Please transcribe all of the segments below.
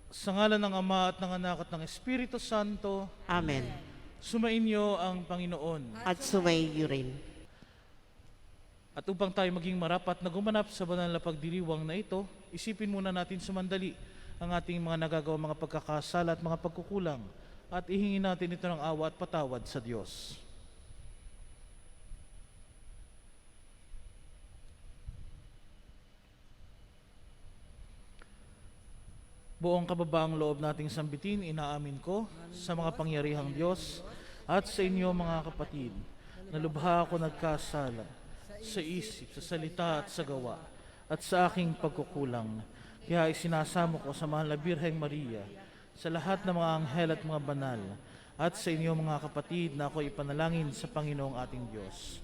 Sa ngalan ng Ama at ng Anak at ng Espiritu Santo, Amen. sumainyo ang Panginoon. At sumaiyo rin. At upang tayo maging marapat na gumanap sa banal na pagdiriwang na ito, isipin muna natin sumandali ang ating mga nagagawa, mga pagkakasala at mga pagkukulang, at ihingin natin ito ng awa at patawad sa Diyos. Buong kababaang loob nating sambitin, inaamin ko sa mga pangyarihang Diyos at sa inyo mga kapatid, na lubha ako nagkasala sa isip, sa salita at sa gawa, at sa aking pagkukulang. Kaya isinasamo ko sa mahal na Birheng Maria, sa lahat ng mga anghel at mga banal, at sa inyo mga kapatid na ako ipanalangin sa Panginoong ating Diyos.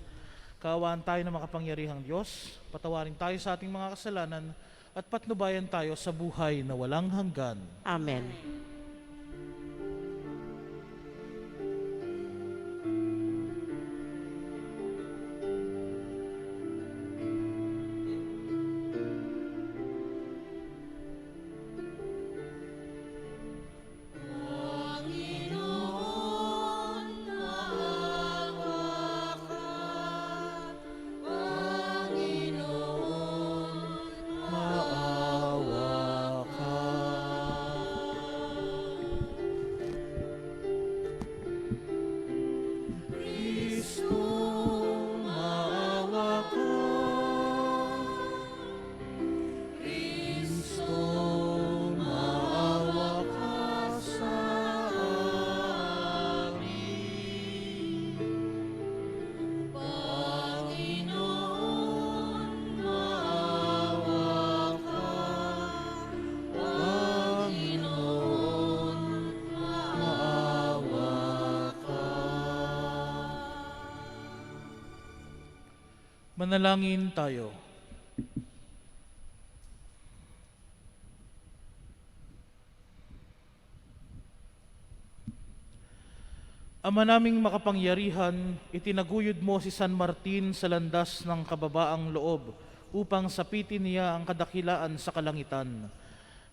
Kaawaan tayo ng makapangyarihang Diyos, patawarin tayo sa ating mga kasalanan, at patnubayan tayo sa buhay na walang hanggan. Amen. Maawa ka. Kristo, maawa ka. Kristo, maawa ka sa amin. Panginoon, maawa ka. Panginoon, maawa ka. Manalangin tayo. Ama naming makapangyarihan, itinaguyod mo si San Martin sa landas ng kababaang loob upang sapitin niya ang kadakilaan sa kalangitan.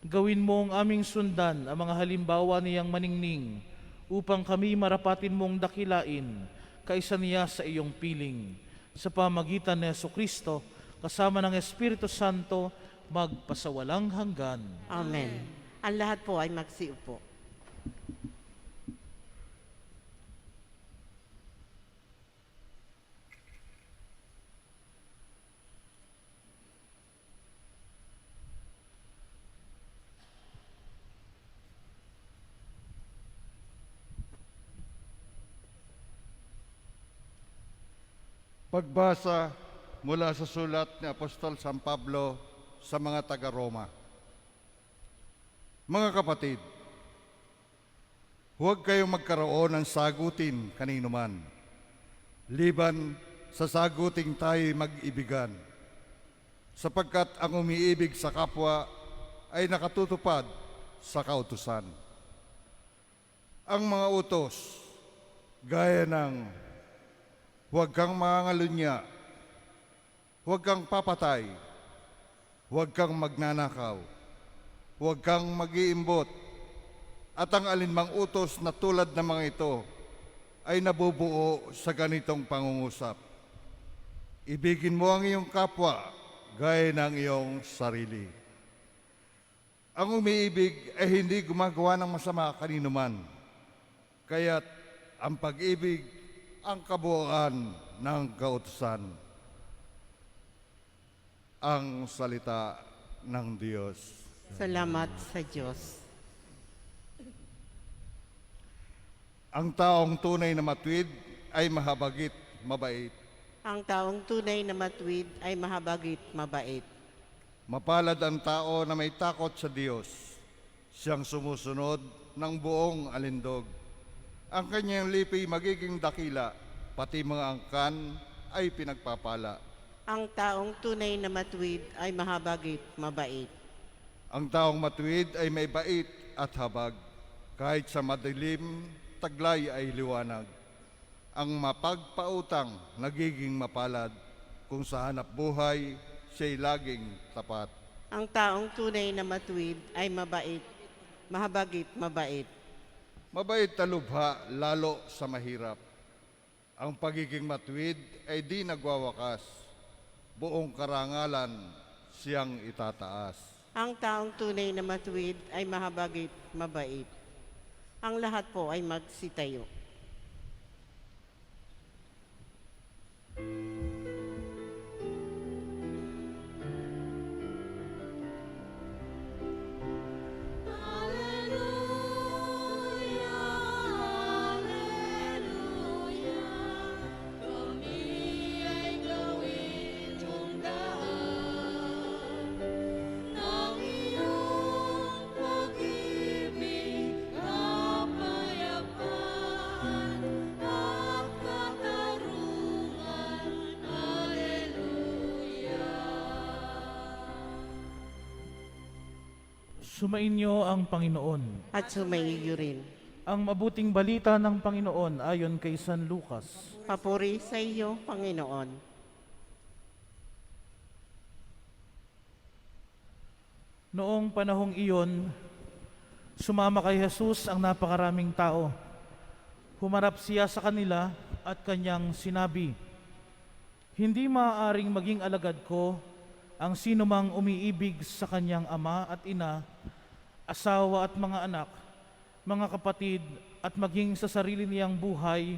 Gawin mo ang aming sundan ang mga halimbawa niyang maningning upang kami marapatin mong dakilain kaisa niya sa iyong piling. Sa pamagitan ni Jesucristo, kasama ng Espiritu Santo, magpasawalang hanggan. Amen. Ang lahat po ay magsiupo. Pagbasa mula sa sulat ni Apostol San Pablo sa mga taga-Roma. Mga kapatid, huwag kayong magkaroon ng sagutin kanino man, liban sa saguting tayo'y mag-ibigan, sapagkat ang umiibig sa kapwa ay nakatutupad sa kautusan. Ang mga utos, gaya ng huwag kang mangangalunya, huwag kang papatay, huwag kang magnanakaw, huwag kang mag-iimbot, at ang alinmang utos na tulad ng mga ito ay nabubuo sa ganitong pangungusap. Ibigin mo ang iyong kapwa gaya ng iyong sarili. Ang umiibig ay hindi gumagawa ng masama kanino man, kaya't ang pag-ibig ang kabuuan ng kautusan. Ang salita ng Diyos. Salamat sa Diyos. Ang taong tunay na matuwid ay mahabagit, mabait. Ang taong tunay na matuwid ay mahabagit, mabait. Mapalad ang tao na may takot sa Diyos, siyang sumusunod ng buong alindog. Ang kanyang lipi magiging dakila, pati mga angkan ay pinagpapala. Ang taong tunay na matuwid ay mahabagit, mabait. Ang taong matuwid ay may bait at habag, kahit sa madilim, taglay ay liwanag. Ang mapagpautang nagiging mapalad, kung sa hanap buhay, siya'y laging tapat. Ang taong tunay na matuwid ay mabait, mahabagit mabait. Mabait na lubha lalo sa mahirap. Ang pagiging matuwid ay di nagwawakas. Buong karangalan siyang itataas. Ang taong tunay na matuwid ay mahabagit mabait. Ang lahat po ay magsitayo. Sumainyo ang Panginoon. At sumaiyo rin. Ang mabuting balita ng Panginoon ayon kay San Lucas. Papuri sa iyo, Panginoon. Noong panahong iyon, sumama kay Jesus ang napakaraming tao. Humarap siya sa kanila at kanyang sinabi, "Hindi maaaring maging alagad ko ang sinumang umiibig sa kanyang ama at ina, asawa at mga anak, mga kapatid at maging sa sarili niyang buhay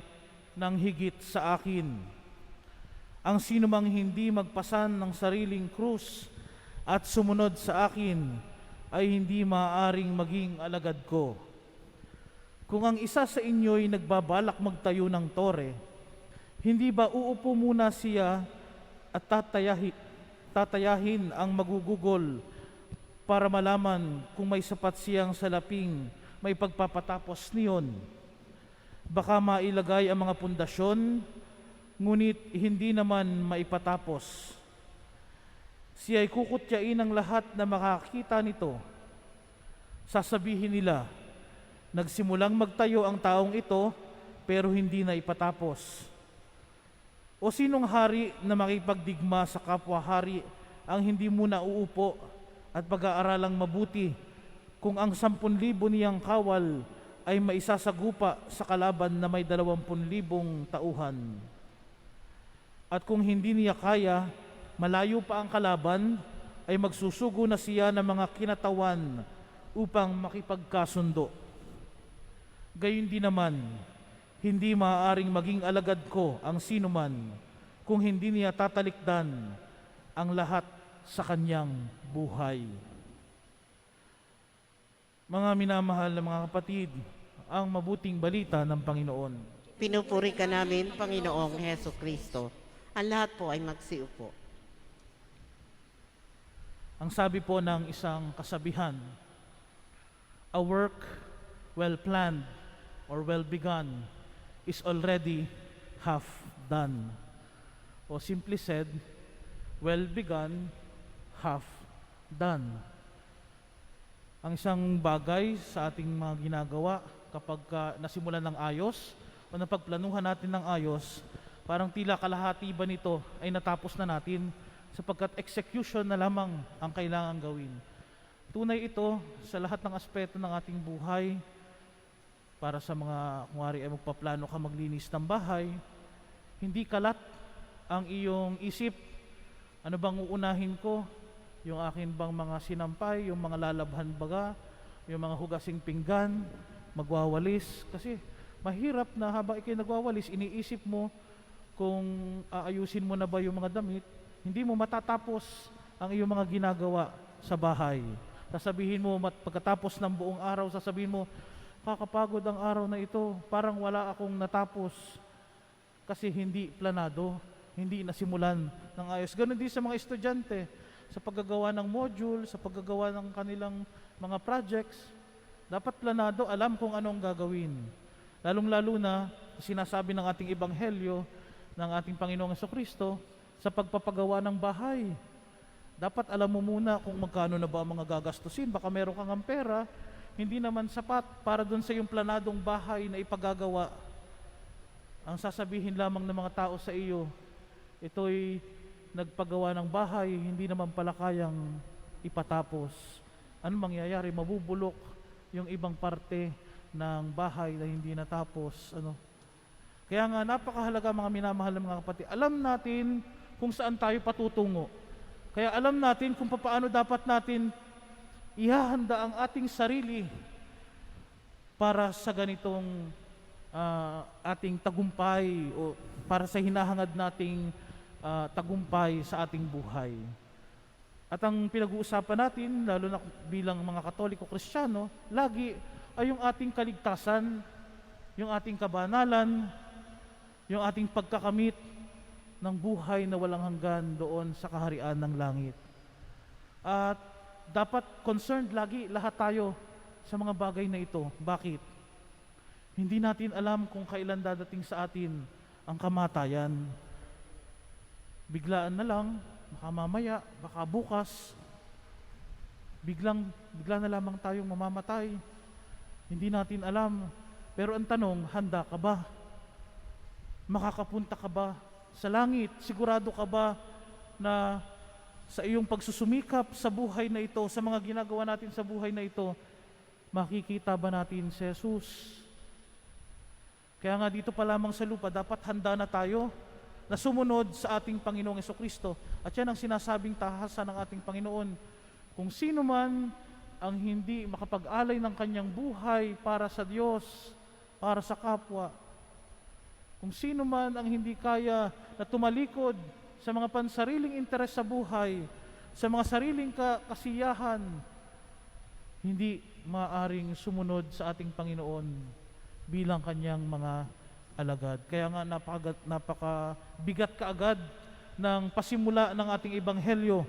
ng higit sa akin. Ang sinumang hindi magpasan ng sariling krus at sumunod sa akin ay hindi maaaring maging alagad ko. Kung ang isa sa inyo'y nagbabalak magtayo ng tore, hindi ba uupo muna siya at tatayahin ang magugugol para malaman kung may sapat siyang salaping may pagpapatapos niyon? Baka mailagay ang mga pundasyon, ngunit hindi naman maipatapos. Siya'y kukutyain ng lahat na makakita nito. Sasabihin nila, nagsimulang magtayo ang taong ito, pero hindi na ipatapos. O sinong hari na makipagdigma sa kapwa-hari ang hindi muna uupo at pag-aaralang mabuti kung ang 10,000 niyang kawal ay maisasagupa sa kalaban na may 20,000 tauhan? At kung hindi niya kaya, malayo pa ang kalaban, ay magsusugo na siya ng mga kinatawan upang makipagkasundo. Gayon din naman, hindi maaaring maging alagad ko ang sinuman kung hindi niya tatalikdan ang lahat sa kanyang buhay." Mga minamahal na mga kapatid, ang mabuting balita ng Panginoon. Pinupuri ka namin, Panginoong Heso Kristo. Ang lahat po ay magsiupo. Ang sabi po ng isang kasabihan, "A work well planned or well begun is already half done." O simply said, well begun, half done. Ang isang bagay sa ating mga ginagawa kapag nasimulan ng ayos o napagplanuhan natin ng ayos, parang tila kalahati ba nito ay natapos na natin sapagkat execution na lamang ang kailangan gawin. Tunay ito sa lahat ng aspeto ng ating buhay. Para sa mga, kung wari ay magpaplano ka maglinis ng bahay, hindi kalat ang iyong isip. Ano bang uunahin ko? Yung akin bang mga sinampay, yung mga lalabhan baga, yung mga hugasing pinggan, magwawalis. Kasi mahirap na habang ikay nagwawalis, iniisip mo kung aayusin mo na ba yung mga damit, hindi mo matatapos ang iyong mga ginagawa sa bahay. Sasabihin mo, pagkatapos ng buong araw, sasabihin mo, kakapagod ang araw na ito, parang wala akong natapos kasi hindi planado, hindi nasimulan ng ayos. Ganon din sa mga estudyante, sa paggagawa ng module, sa paggagawa ng kanilang mga projects, dapat planado, alam kung anong gagawin. Lalong-lalo na, sinasabi ng ating ebanghelyo, ng ating Panginoong Jesucristo, sa pagpapagawa ng bahay. Dapat alam mo muna kung magkano na ba ang mga gagastusin. Baka meron kang ang pera, hindi naman sapat para doon sa iyong planadong bahay na ipagagawa. Ang sasabihin lamang ng mga tao sa iyo, ito'y nagpagawa ng bahay, hindi naman pala kayang ipatapos. Ano mangyayari? Mabubulok yung ibang parte ng bahay na hindi natapos. Kaya nga napakahalaga mga minamahal ng mga kapatid. Alam natin kung saan tayo patutungo. Kaya alam natin kung paano dapat natin ihahanda ang ating sarili para sa ganitong ating tagumpay o para sa hinahangad nating tagumpay sa ating buhay. At ang pinag-uusapan natin, lalo na bilang mga Katoliko Kristiyano, lagi ay yung ating kaligtasan, yung ating kabanalan, yung ating pagkakamit ng buhay na walang hanggan doon sa kaharian ng langit. At dapat concerned lagi lahat tayo sa mga bagay na ito. Bakit? Hindi natin alam kung kailan dadating sa atin ang kamatayan. Biglaan na lang, baka mamaya, baka bukas, bigla na lamang tayong mamamatay. Hindi natin alam. Pero ang tanong, handa ka ba? Makakapunta ka ba sa langit? Sigurado ka ba na sa iyong pagsusumikap sa buhay na ito, sa mga ginagawa natin sa buhay na ito, makikita ba natin si Jesus? Kaya nga dito pa lamang sa lupa, dapat handa na tayo na sumunod sa ating Panginoong Jesucristo. At yan ang sinasabing tahasan ng ating Panginoon. Kung sino man ang hindi makapag-alay ng kanyang buhay para sa Diyos, para sa kapwa, kung sino man ang hindi kaya na tumalikod sa mga pansariling interes sa buhay, sa mga sariling kasiyahan, hindi maaring sumunod sa ating Panginoon bilang kanyang mga alagad. Kaya nga napakabigat kaagad ng pasimula ng ating ebanghelyo.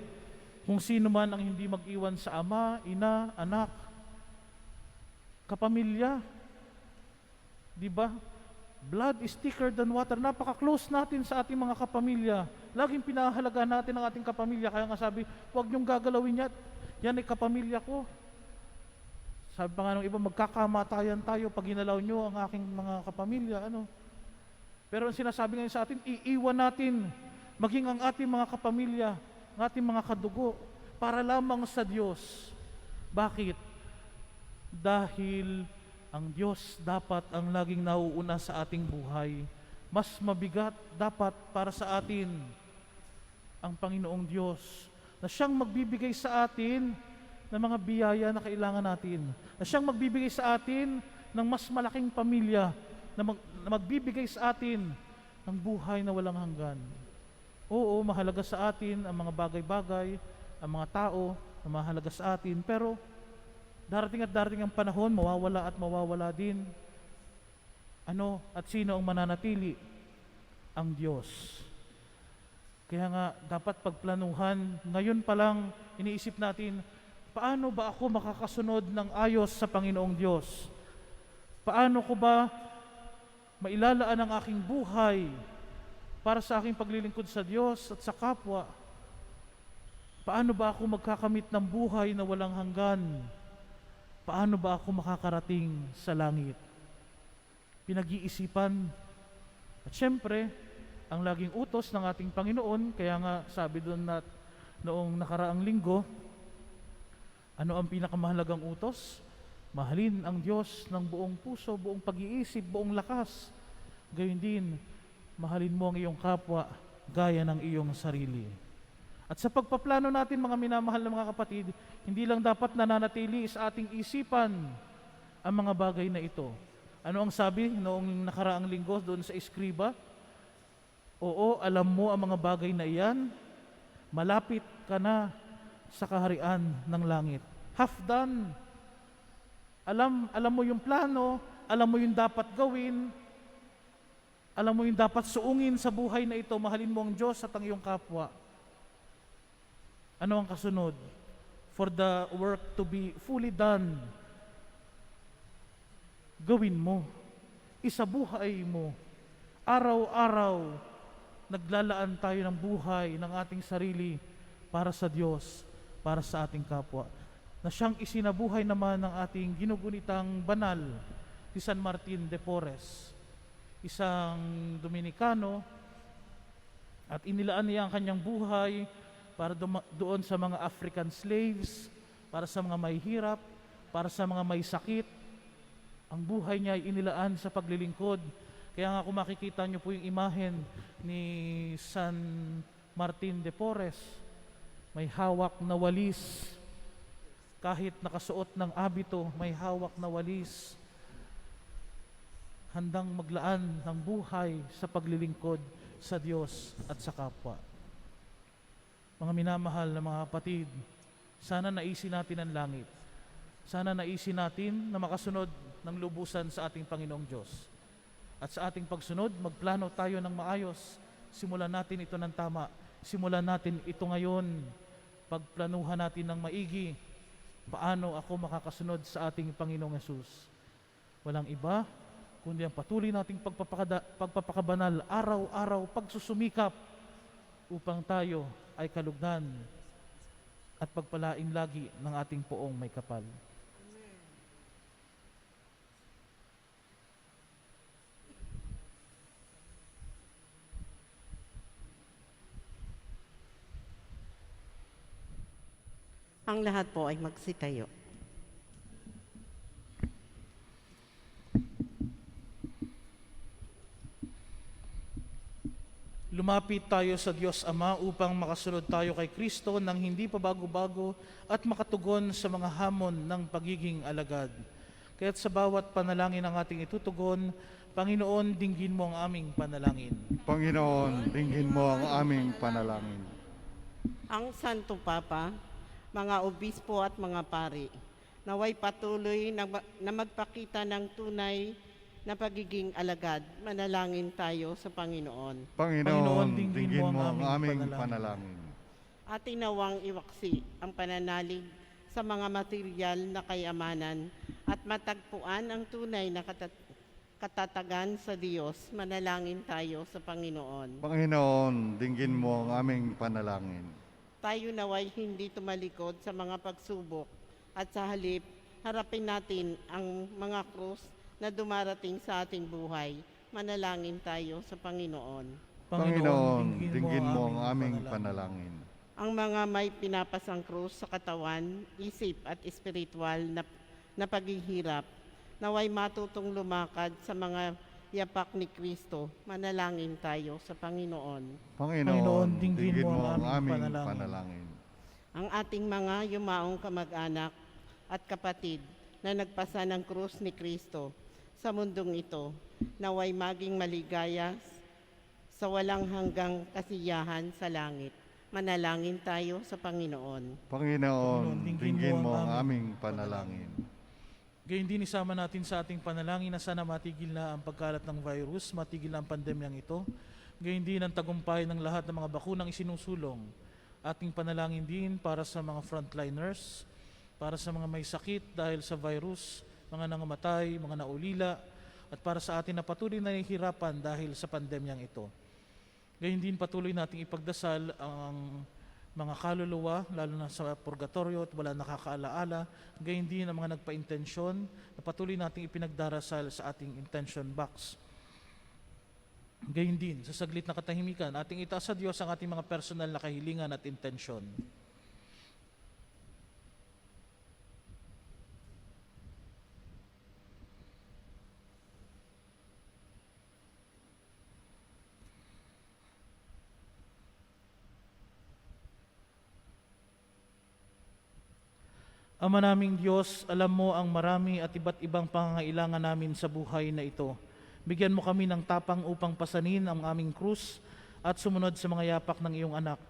Kung sino man ang hindi mag-iwan sa ama, ina, anak, kapamilya, di ba? Blood is thicker than water. Napaka-close natin sa ating mga kapamilya. Laging pinahalaga natin ang ating kapamilya. Kaya nga sabi, huwag niyong gagalawin yan ay kapamilya ko. Sabi pa nga ng iba, magkakamatayan tayo pag ginalaw nyo ang aking mga kapamilya. Pero ang sinasabi ngayon sa atin, iiwan natin maging ang ating mga kapamilya, ang ating mga kadugo, para lamang sa Diyos. Bakit? Dahil ang Diyos dapat ang laging nauuna sa ating buhay. Mas mabigat dapat para sa atin ang Panginoong Diyos na siyang magbibigay sa atin ng mga biyaya na kailangan natin, na siyang magbibigay sa atin ng mas malaking pamilya, na magbibigay sa atin ng buhay na walang hanggan. Oo, mahalaga sa atin ang mga bagay-bagay, ang mga tao na mahalaga sa atin, pero darating at darating ang panahon, mawawala at mawawala din. At sino ang mananatili? Ang Diyos. Kaya nga, dapat pagplanuhan, ngayon pa lang, iniisip natin, paano ba ako makakasunod ng ayos sa Panginoong Diyos? Paano ko ba mailalaan ang aking buhay para sa aking paglilingkod sa Diyos at sa kapwa? Paano ba ako magkakamit ng buhay na walang hanggan? Paano ba ako makakarating sa langit? Pinag-iisipan. At syempre, ang laging utos ng ating Panginoon, kaya nga sabi doon noong nakaraang linggo, ano ang pinakamahalagang utos? Mahalin ang Diyos ng buong puso, buong pag-iisip, buong lakas. Gayon din, mahalin mo ang iyong kapwa gaya ng iyong sarili. At sa pagpaplano natin, mga minamahal na mga kapatid, hindi lang dapat nananatili sa ating isipan ang mga bagay na ito. Ano ang sabi noong nakaraang linggo doon sa Eskriba? Oo, alam mo ang mga bagay na iyan, malapit ka na sa kaharian ng langit. Half done. Alam mo yung plano, alam mo yung dapat gawin, alam mo yung dapat suungin sa buhay na ito, mahalin mo ang Diyos at ang iyong kapwa. Ano ang kasunod? For the work to be fully done, gawin mo, isabuhay mo, araw-araw, naglalaan tayo ng buhay ng ating sarili para sa Diyos, para sa ating kapwa, na siyang isinabuhay naman ng ating ginugunitang banal, si San Martin de Porres, isang Dominikano, at inilaan niya ang kanyang buhay para doon sa mga African slaves, para sa mga mahihirap, para sa mga may sakit. Ang buhay niya ay inilaan sa paglilingkod. Kaya nga kung makikita niyo po yung imahen ni San Martin de Porres, may hawak na walis. Kahit nakasuot ng abito, may hawak na walis. Handang maglaan ng buhay sa paglilingkod sa Diyos at sa kapwa. Mga minamahal na mga kapatid, sana naisin natin ang langit. Sana naisin natin na makasunod ng lubusan sa ating Panginoong Diyos. At sa ating pagsunod, magplano tayo ng maayos. Simulan natin ito ng tama. Simulan natin ito ngayon. Pagplanuhan natin ng maigi. Paano ako makakasunod sa ating Panginoong Yesus? Walang iba, kundi ang patuloy nating pagpapakabanal, araw-araw, pagsusumikap upang tayo ay kalugdan at pagpalaing lagi ng ating poong may kapal. Ang lahat po ay magsitayo. Lumapit tayo sa Diyos Ama upang makasunod tayo kay Kristo nang hindi pa bago-bago at makatugon sa mga hamon ng pagiging alagad. Kaya't sa bawat panalangin ang ating itutugon, Panginoon, dinggin mo ang aming panalangin. Panginoon, dinggin mo ang aming panalangin. Ang Santo Papa, mga obispo at mga pari, naway patuloy na magpakita ng tunay na pagiging alagad. Manalangin tayo sa Panginoon. Panginoon, dinggin mo ang aming panalangin. At tinawang iwaksi ang pananalig sa mga material na kayamanan at matagpuan ang tunay na katatagan sa Diyos. Manalangin tayo sa Panginoon. Panginoon, dinggin mo ang aming panalangin. Tayo naway hindi tumalikod sa mga pagsubok at sa halip, harapin natin ang mga krus na dumarating sa ating buhay. Manalangin tayo sa Panginoon. Panginoon, dinggin mo ang aming panalangin. Ang mga may pinapasang krus sa katawan, isip at espiritual na paghihirap, naway matutong lumakad sa mga yapak ni Kristo. Manalangin tayo sa Panginoon. Panginoon, dinggin mo ang aming panalangin. Ang ating mga yumaong kamag-anak at kapatid na nagpasa ng krus ni Kristo sa mundong ito, naway maging maligaya sa walang hanggang kasiyahan sa langit. Manalangin tayo sa Panginoon. Panginoon, dinggin mo ang aming panalangin. Gayun din isama natin sa ating panalangin na sana matigil na ang pagkalat ng virus, matigil na ang pandemyang ito. Gayun din ang tagumpay ng lahat ng mga bakunang isinusulong. Ating panalangin din para sa mga frontliners, para sa mga may sakit dahil sa virus, mga nangamatay, mga naulila, at para sa atin na patuloy na nahihirapan dahil sa pandemyang ito. Gayun din patuloy nating ipagdasal ang mga kaluluwa, lalo na sa purgatorio at wala nakakaalaala. Gayun din ang mga nagpa-intensyon na patuloy nating ipinagdarasal sa ating intention box. Gayun din, sa saglit na katahimikan, ating itaas sa Diyos ang ating mga personal na kahilingan at intensyon. Ama naming Diyos, alam mo ang marami at iba't ibang pangangailangan namin sa buhay na ito. Bigyan mo kami ng tapang upang pasanin ang aming krus at sumunod sa mga yapak ng iyong anak.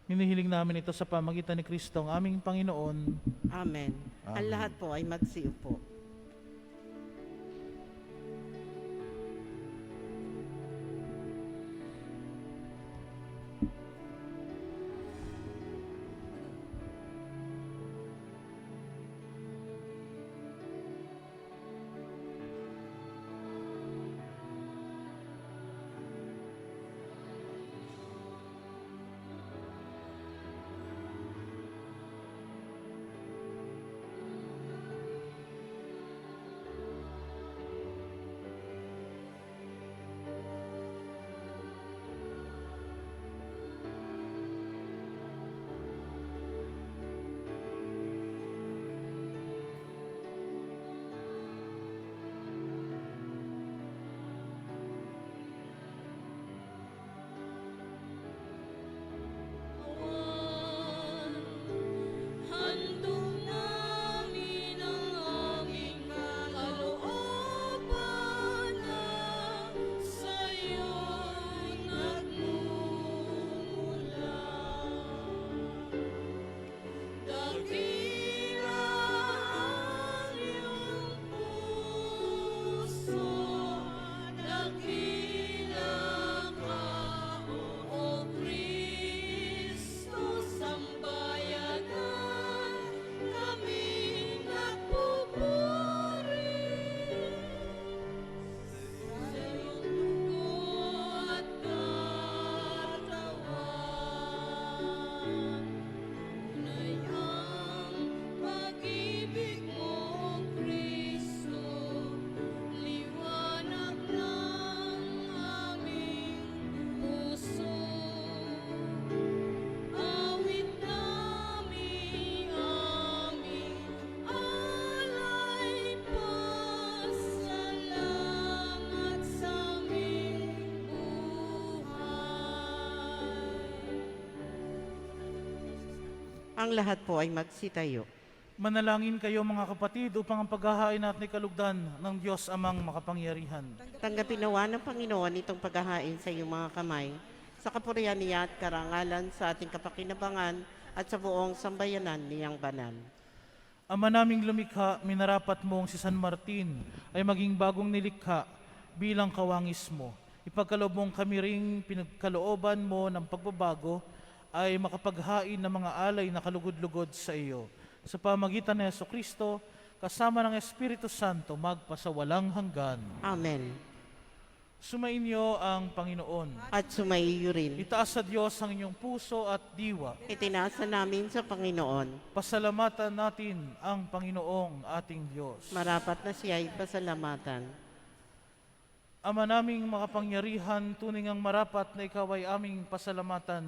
Hinihiling namin ito sa pamagitan ni Kristo, ang aming Panginoon. Amen. Ang lahat po ay magsiupo. Ang lahat po ay magsitayo. Manalangin kayo mga kapatid upang ang paghahain natin ay kalugdan ng Diyos amang makapangyarihan. Tanggapin nawa ng Panginoon itong paghahain sa iyong mga kamay, sa kapurihan niya at karangalan sa ating kapakinabangan at sa buong sambayanan niyang banal. Ama naming lumikha, minarapat mong si San Martin ay maging bagong nilikha bilang kawangis mo. Ipagkaloob mong kami ring pinagkalooban mo ng pagbabago ay makapaghain ng mga alay na kalugod-lugod sa iyo. Sa pamagitan ni Jesucristo, kasama ng Espiritu Santo, magpasawalang hanggan. Amen. Sumainyo ang Panginoon. At sumaiyo rin. Itaas sa Diyos ang inyong puso at diwa. Itinasa namin sa Panginoon. Pasalamatan natin ang Panginoong ating Diyos. Marapat na siya ay pasalamatan. Ama naming makapangyarihan, tunay ngang marapat na ikaw ay aming pasalamatan.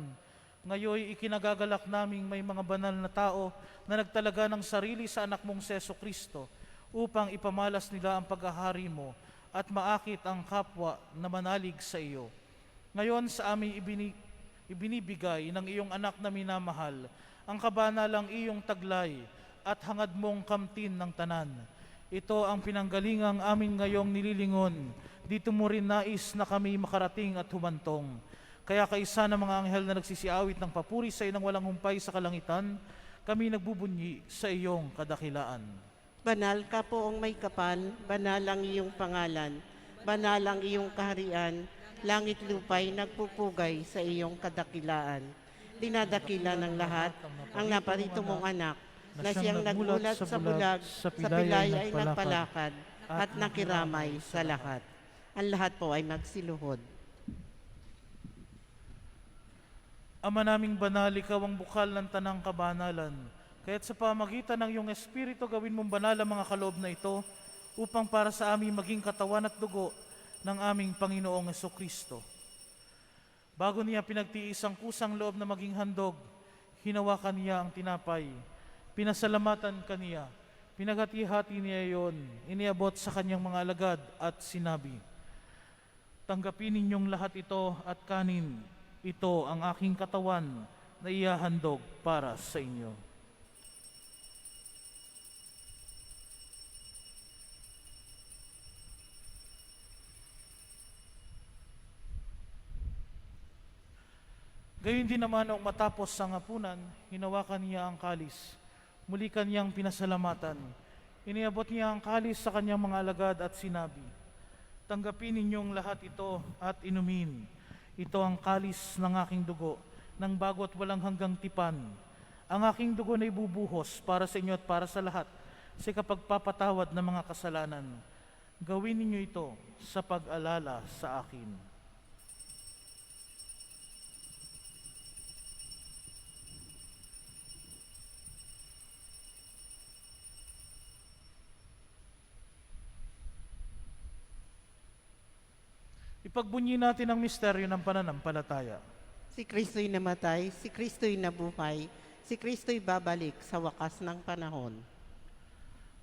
Ngayoy ikinagagalak naming may mga banal na tao na nagtalaga ng sarili sa anak mong Seso Kristo upang ipamalas nila ang paghahari mo at maakit ang kapwa na manalig sa iyo. Ngayon sa aming ibinibigay ng iyong anak na minamahal, ang kabanalang iyong taglay at hangad mong kamtin ng tanan. Ito ang pinanggalingang amin ngayong nililingon. Dito mo rin nais na kami makarating at humantong. Kaya kaisa ng mga anghel na nagsisiawit ng papuri sa inang walang humpay sa kalangitan, kami nagbubunyi sa iyong kadakilaan. Banal ka poong may kapal, banal ang iyong pangalan, banal ang iyong kaharian, langit lupay nagpupugay sa iyong kadakilaan. Dinadakila ng lahat ang naparito mong anak, na siyang nagmulat sa bulag, sa pilay ay nagpalakad, at nakiramay sa lahat. Ang lahat po ay magsiluhod. Ama naming banal, ikaw ang bukal ng tanang kabanalan. Kaya't sa pamagitan ng iyong Espiritu, gawin mong banal ang mga kaloob na ito upang para sa aming maging katawan at dugo ng aming Panginoong Jesucristo. Bago niya pinagtiis ang kusang loob na maging handog, hinawakan niya ang tinapay, pinasalamatan kaniya, pinaghati-hati niya iyon, iniabot sa kanyang mga alagad at sinabi, "Tanggapin ninyong lahat ito at kanin. Ito ang aking katawan na ihahandog para sa inyo." Gayon din naman nung matapos ang hapunan, hinawakan niya ang kalis. Muli kanyang pinasalamatan. Iniabot niya ang kalis sa kanyang mga alagad at sinabi, "Tanggapin ninyong lahat ito at inumin. Ito ang kalis ng aking dugo, ng bago at walang hanggang tipan. Ang aking dugo na ibubuhos para sa inyo at para sa lahat, sa kapagpapatawad ng mga kasalanan. Gawin ninyo ito sa pag-alala sa akin." Ipagbunyi natin ang misteryo ng pananampalataya. Si Kristo'y namatay, si Kristo'y nabuhay, si Kristo'y babalik sa wakas ng panahon.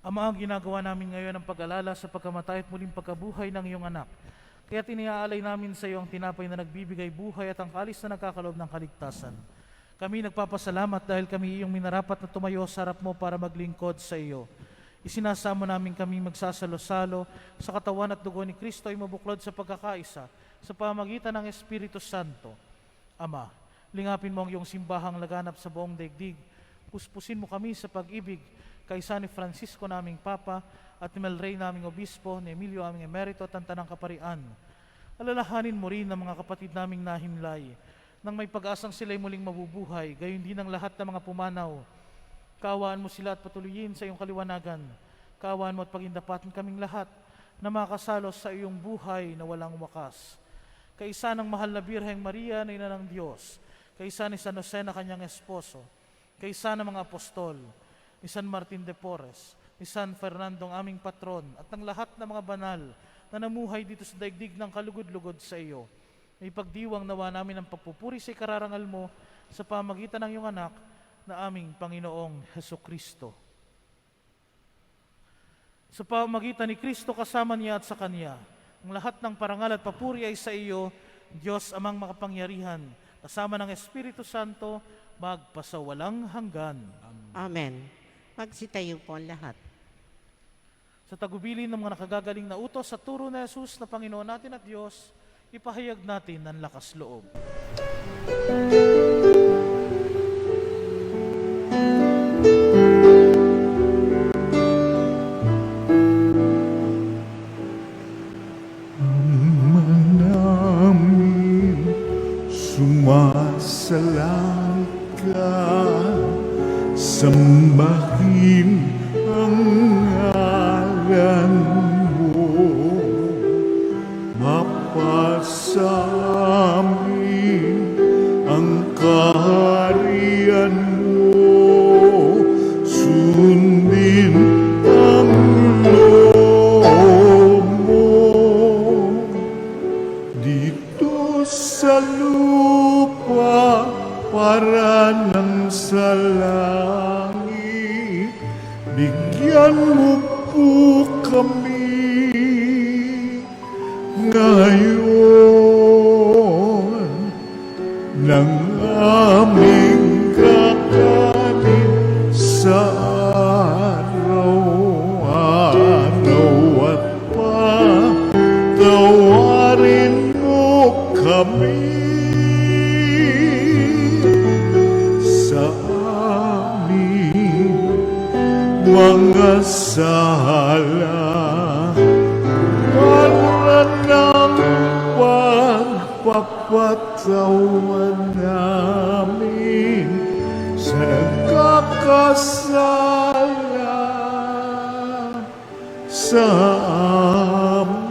Ama, ang ginagawa namin ngayon ang pag-alala sa pagkamatay at muling pagkabuhay ng iyong anak. Kaya tiniaalay namin sa iyo ang tinapay na nagbibigay buhay at ang kalis na nagkakaloob ng kaligtasan. Kami nagpapasalamat dahil kami iyong minarapat na tumayo sa harap mo para maglingkod sa iyo. Isinasamo namin kami magsasalo-salo sa katawan at dugo ni Kristo ay mabuklod sa pagkakaisa sa pamagitan ng Espiritu Santo. Ama, lingapin mo ang iyong simbahang laganap sa buong daigdig. Puspusin mo kami sa pag-ibig kaysa ni Francisco naming Papa at ni Melrey naming Obispo, ni Emilio aming Emerito at ang Tanang Kaparian. Alalahanin mo rin ang mga kapatid naming nahimlay nang may pag-asang sila'y muling mabubuhay, gayon din ang lahat ng mga pumanaw. Kaawaan mo sila at patuloyin sa iyong kaliwanagan. Kaawaan mo at pagindapatin kaming lahat na makasalo sa iyong buhay na walang wakas. Kaisa ng mahal na Birheng Maria na ina ng Diyos, kaisa ni San Jose na kanyang esposo, kaisa ng mga apostol, ni San Martin de Porres, ni San Fernando ang aming patron, at ng lahat ng mga banal na namuhay dito sa daigdig ng kalugod-lugod sa iyo. May pagdiwang nawa namin ang pagpupuri sa ikararangal mo sa pamagitan ng iyong anak na aming Panginoong Hesukristo. Sa pamagitan ni Kristo kasama niya at sa Kanya, ang lahat ng parangal at papuri ay sa iyo, Diyos amang makapangyarihan, kasama ng Espiritu Santo, magpasawalang hanggan. Amen. Magsitayo po ang lahat. Sa tagubilin ng mga nakagagaling na utos sa turo na Jesus na Panginoon natin at Diyos, ipahayag natin ng lakas loob. Namin sumasalang ka, sambahin ang ngalan mo, mapasamin ang kaharian mo, sundin ang loob mo dito sa lupa para nang sa langit. Bigyan mo po kami ngayon ng aming kakanin sa araw-araw at patawarin mo kami sa aming mga sala para ng pagpapatawan namin sa nagkakasala sa amin.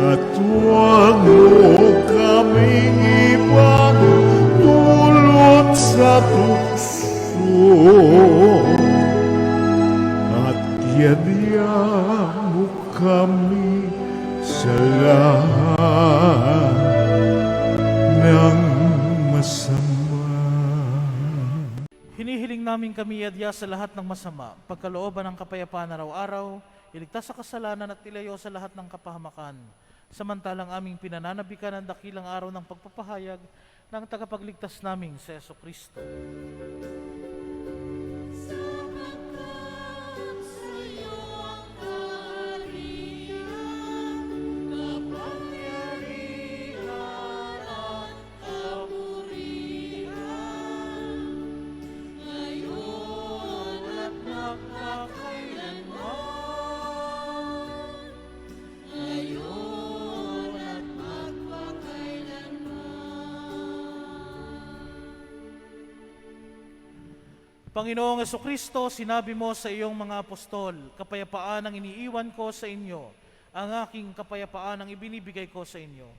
At huwag mo kaming ibang dulot sa tukso, at yadya mo kami sa lahat ng masama. Hinihiling namin kami adya sa lahat ng masama, pagkalooban ng kapayapaan araw-araw, iligtas sa kasalanan at ilayo sa lahat ng kapahamakan. Samantalang aming pinananabikan ang dakilang araw ng pagpapahayag ng tagapagligtas naming si Jesucristo. Panginoong Jesucristo, sinabi mo sa iyong mga apostol, kapayapaan ang iniiwan ko sa inyo, ang aking kapayapaan ang ibinibigay ko sa inyo.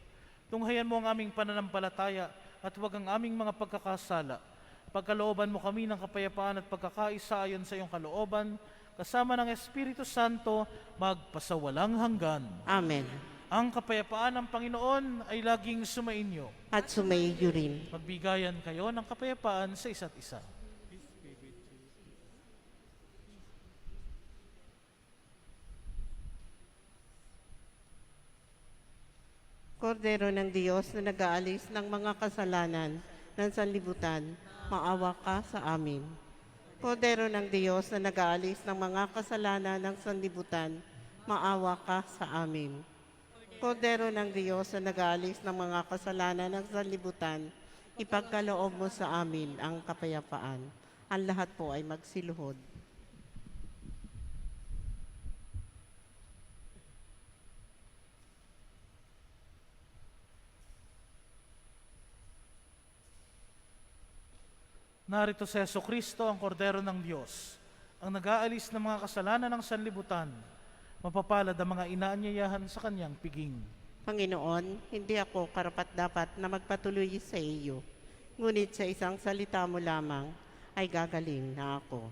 Tunghayan mo ang aming pananampalataya at huwag ang aming mga pagkakasala. Pagkalooban mo kami ng kapayapaan at pagkakaisa ayon sa iyong kalooban, kasama ng Espiritu Santo, magpasawalang hanggan. Amen. Ang kapayapaan ng Panginoon ay laging sumainyo. At sumaiyo rin. Magbigayan kayo ng kapayapaan sa isa't isa. Kordero ng Diyos na nag-aalis ng mga kasalanan ng sanlibutan, maawa ka sa amin. Kordero ng Diyos na nag-aalis ng mga kasalanan ng sanlibutan, maawa ka sa amin. Kordero ng Diyos na nag-aalis ng mga kasalanan ng sanlibutan, ipagkaloob mo sa amin ang kapayapaan. Ang lahat po ay magsiluhod. Narito si Jesucristo, ang Kordero ng Diyos, ang nag-aalis ng mga kasalanan ng sanlibutan. Mapapalad ang mga inaanyayahan sa kanyang piging. Panginoon, hindi ako karapat-dapat na magpatuloy sa iyo, ngunit sa isang salita mo lamang ay gagaling na ako.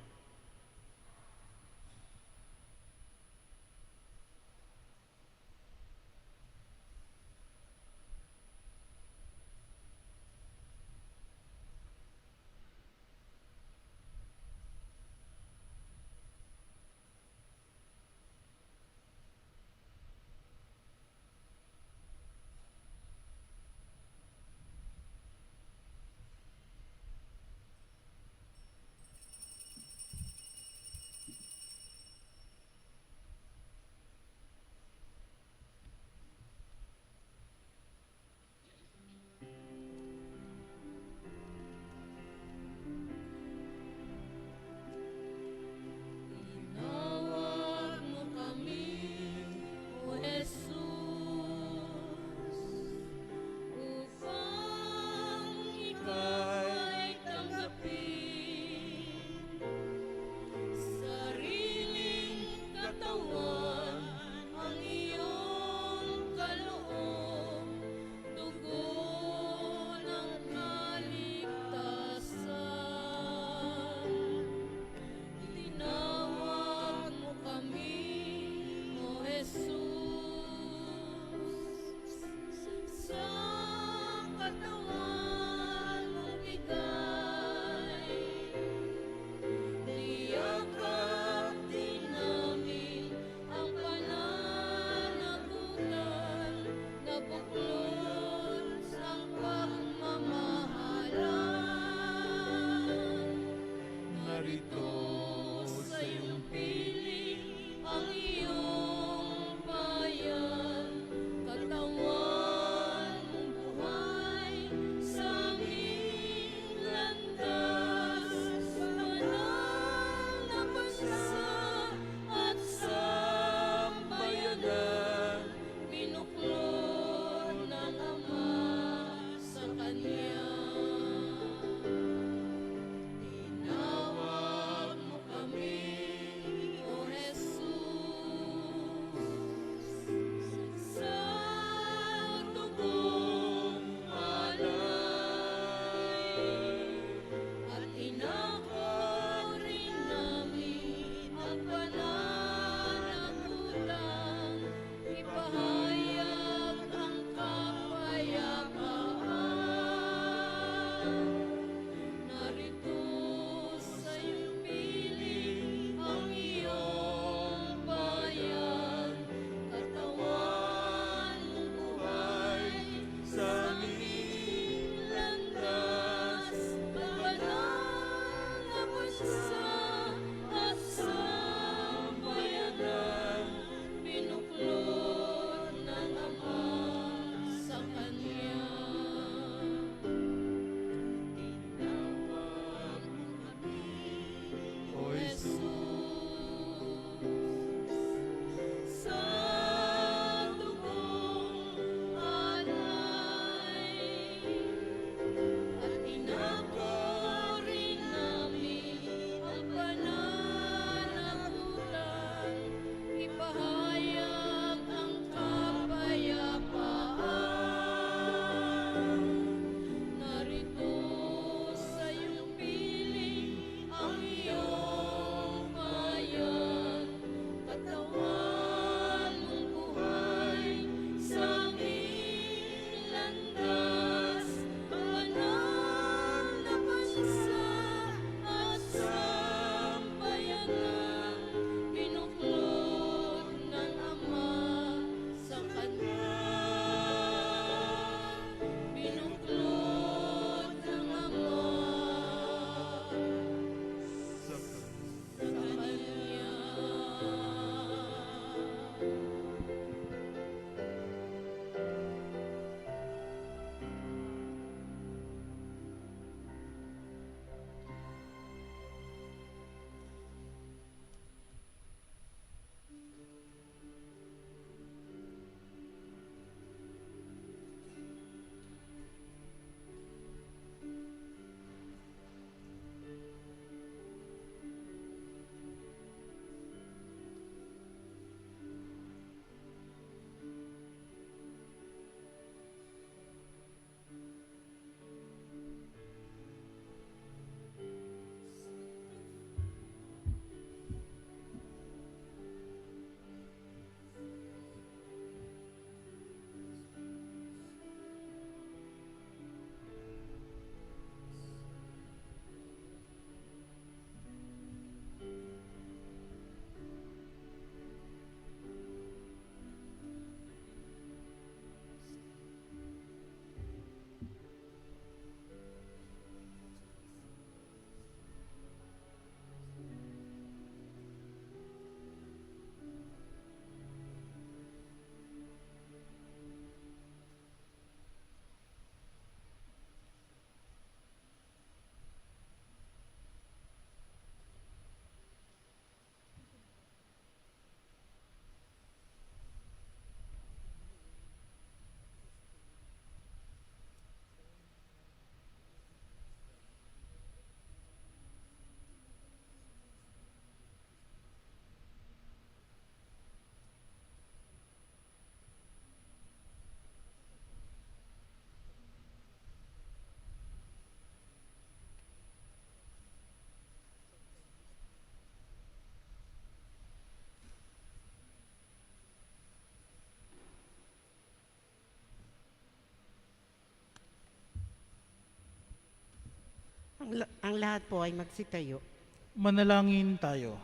Ang lahat po ay magsitayo. Manalangin tayo.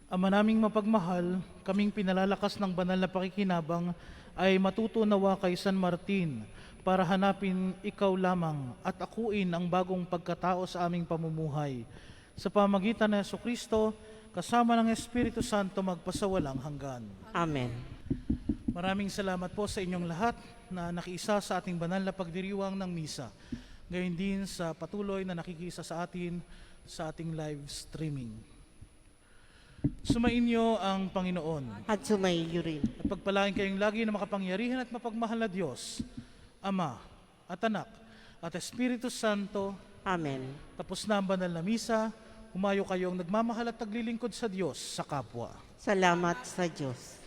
Ama naming mapagmahal, kaming pinalalakas ng banal na pakikinabang ay matuto nawa kay San Martin para hanapin ikaw lamang at akuin ang bagong pagkatao sa aming pamumuhay. Sa pamagitan ng Jesucristo, kasama ng Espiritu Santo magpasawalang hanggan. Amen. Maraming salamat po sa inyong lahat na nakiisa sa ating banal na pagdiriwang ng misa. Gayon din sa patuloy na nakikisa sa atin sa ating live streaming. Sumainyo ang Panginoon. At sumaiyo rin. At pagpalain kayong lagi na makapangyarihan at mapagmahal na Diyos, Ama at Anak at Espiritu Santo. Amen. Tapos na ang banal na misa, humayo kayong nagmamahal at taglilingkod sa Diyos sa kapwa. Salamat sa Diyos.